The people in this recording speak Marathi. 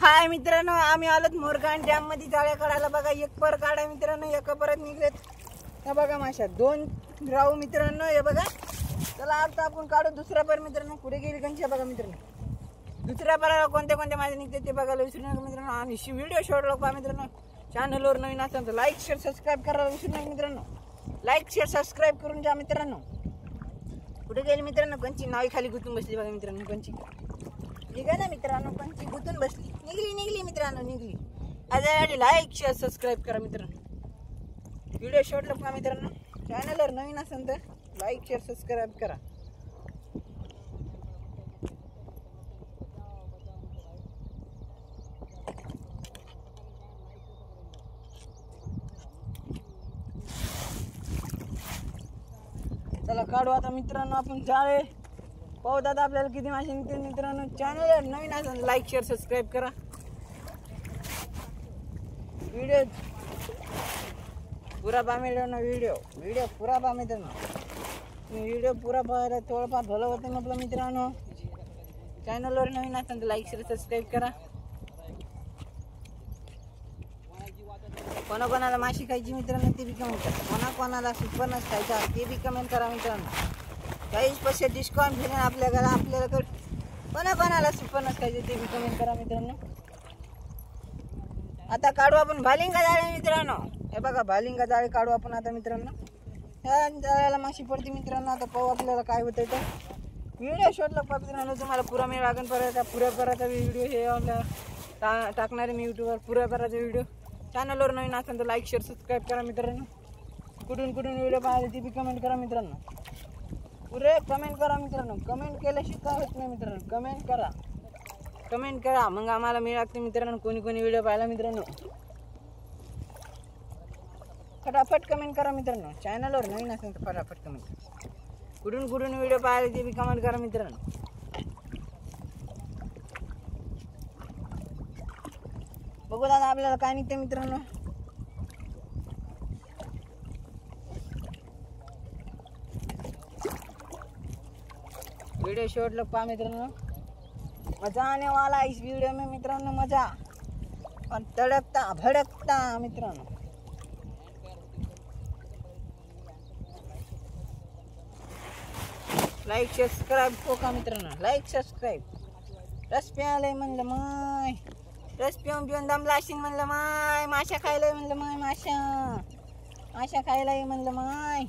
हाय मित्रांनो, आम्ही आलोत मोरगान डॅम मध्ये जाळ्या काढायला। बघा एक पर काढा मित्रांनो, एका परत निघलेत हे बघा माशा दोन राहू मित्रांनो। हे बघा चला आता आपण काढू दुसरा पर मित्रांनो। पुढे गेली कंची बघा मित्रांनो, दुसऱ्या पराला कोणते कोणते माझे निघते ते बघायला विसरू नका मित्रांनो। आणि व्हिडिओ शोधला पहा मित्रांनो, चॅनलवर नवीन असाल तर लाईक शेअर सबस्क्राईब करायला विसरू नका मित्रांनो। लाईक शेअर सबस्क्राईब करून जा मित्रांनो। पुढे गेली मित्रांनो, कंची नावी खाली गुतून बसली बघा मित्रांनो। कंची निघा ना मित्रांनो, कंची गुतून बसली, निघली मित्रांनो, निघली। आधी लाईक शेअर सबस्क्राईब करा मित्रांनो। व्हिडिओ शोधला पहा मित्रांनो, चॅनलवर नवीन असेल तर लाईक शेअर सबस्क्राईब करा। चला काढू आता मित्रांनो आपण जाळे। पाहू दादा आपल्याला किती मासे निघते मित्रांनो। चॅनलवर नवीन असेल लाईक शेअर सबस्क्राईब करा। व्हिडिओ पुरा पहा मित्रांनो, व्हिडिओ पुरा पहा मित्रांनो। व्हिडिओ पुरा पाहायला थोडंफार भलं होतं म्हटलं मित्रांनो। चॅनलवर नवीन असेल तर लाईक शेअर सबस्क्राईब करा। कोणाकोणाला माशी खायची मित्रांनो ते बी कमेंट करा। कोणाकोणाला सुपरनच खायचा ते बी कमेंट करा मित्रांनो। 40% डिस्काउंट भेटेल आपल्याकडे कोणाकोणाला सुपरनच खायचे ते बी कमेंट करा मित्रांनो। आता काढू आपण भालिंगा जाळे मित्रांनो। हे बघा भालिंगा जाळे काढू आपण आता मित्रांनो। ह्या जाळ्याला माशी पडते मित्रांनो। आता पाहू आपल्याला काय होतंय तर व्हिडिओ शोधला पहा मित्रांनो। तुम्हाला पुरा मिळ लागण पर्यंत पुऱ्या करायचा व्हिडिओ हे आपल्याला टाकणार मी यूट्यूबवर पुऱ्या करायचा व्हिडिओ। चॅनलवर नवीन असेल तर लाईक शेअर सबस्क्राईब करा मित्रांनो। कुठून व्हिडिओ पाहायला ते बी कमेंट करा मित्रांनो। पुरे कमेंट करा मित्रांनो। कमेंट केल्याशिवाय काय होत नाही मित्रांनो। कमेंट करा मग आम्हाला मिळ लागते मित्रांनो कोणी व्हिडिओ पाहायला मित्रांनो। फटाफट कमेंट करा मित्रांनो। चॅनलवर नवीन असेल तर फटाफट कमेंट करा। कुठून व्हिडिओ पाहायला ते बी कमेंट करा मित्रांनो। बघू दादा आपल्याला काय निघते मित्रांनो। वीडियो शॉर्ट लग पा मित्रांनो। मजा आने वाला इस वीडियो में मित्रांनो, मजा और तड़कता भड़कता मित्रांनो। लाईक सबस्क्राईब का मित्रांनो, लाईक सबस्क्राईब। रस प्यायलाय म्हणलं माय, रस पिऊन दमला असेल म्हणलं माय। माशा खायलाय म्हणलं माय, माशा खायलाय म्हणलं माय।